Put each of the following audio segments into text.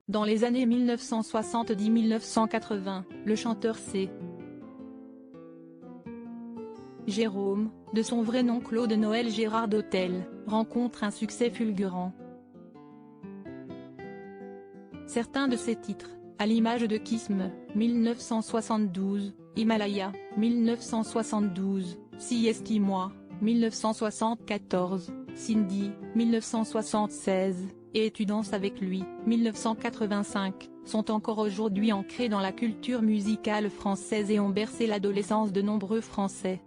Dans les années 1970-1980, le chanteur C. Jérôme, de son vrai nom Claude Noël Gérard d'Hôtel, rencontre un succès fulgurant. Certains de ses titres, à l'image de Kisme, 1972, Himalaya, 1972, Si Estime-moi, 1974, Cindy, 1976, et Tu danses avec lui, 1985, sont encore aujourd'hui ancrés dans la culture musicale française et ont bercé l'adolescence de nombreux Français.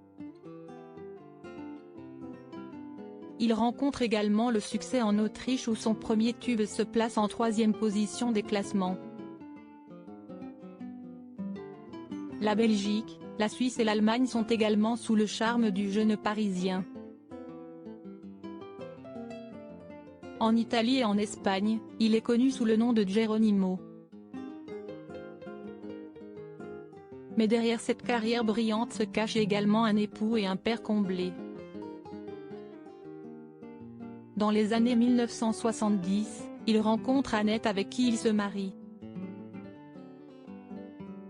Il rencontre également le succès en Autriche où son premier tube se place en 3e position des classements. La Belgique, la Suisse et l'Allemagne sont également sous le charme du jeune Parisien. En Italie et en Espagne, il est connu sous le nom de Geronimo. Mais derrière cette carrière brillante se cache également un époux et un père comblé. Dans les années 1970, il rencontre Annette avec qui il se marie.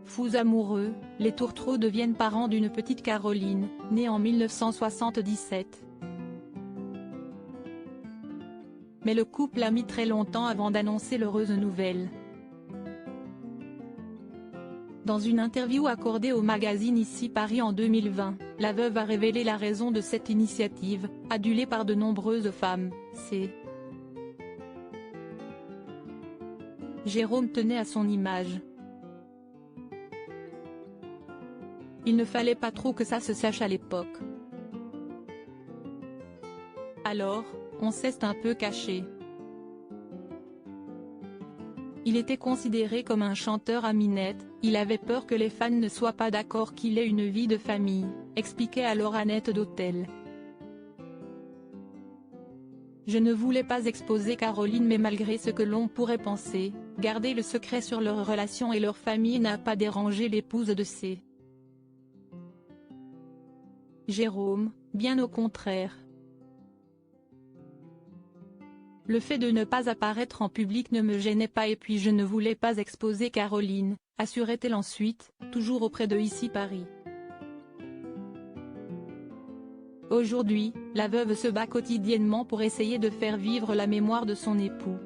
Fous amoureux, les Tourtereaux deviennent parents d'une petite Caroline, née en 1977. Mais le couple a mis très longtemps avant d'annoncer l'heureuse nouvelle. Dans une interview accordée au magazine Ici Paris en 2020, la veuve a révélé la raison de cette initiative, adulée par de nombreuses femmes. C. Jérôme tenait à son image. Il ne fallait pas trop que ça se sache à l'époque. Alors, on s'est un peu caché. Il était considéré comme un chanteur à minette, il avait peur que les fans ne soient pas d'accord qu'il ait une vie de famille, expliquait alors Annette d'Hôtel. Je ne voulais pas exposer Caroline mais malgré ce que l'on pourrait penser, garder le secret sur leur relation et leur famille n'a pas dérangé l'épouse de C. Jérôme, bien au contraire. Le fait de ne pas apparaître en public ne me gênait pas et puis je ne voulais pas exposer Caroline, assurait-elle ensuite, toujours auprès de Ici Paris. Aujourd'hui, la veuve se bat quotidiennement pour essayer de faire vivre la mémoire de son époux.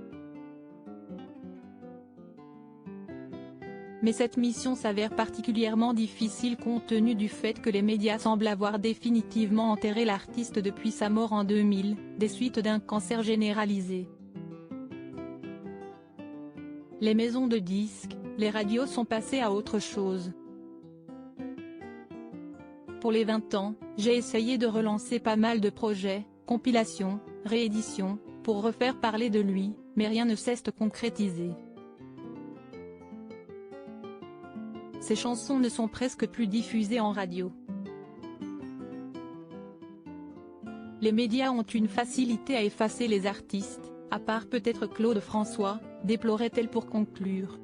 Mais cette mission s'avère particulièrement difficile compte tenu du fait que les médias semblent avoir définitivement enterré l'artiste depuis sa mort en 2000, des suites d'un cancer généralisé. Les maisons de disques, les radios sont passées à autre chose. Pour les 20 ans, j'ai essayé de relancer pas mal de projets, compilations, rééditions, pour refaire parler de lui, mais rien ne s'est concrétisé. Ses chansons ne sont presque plus diffusées en radio. Les médias ont une facilité à effacer les artistes, à part peut-être Claude François, déplorait-elle pour conclure.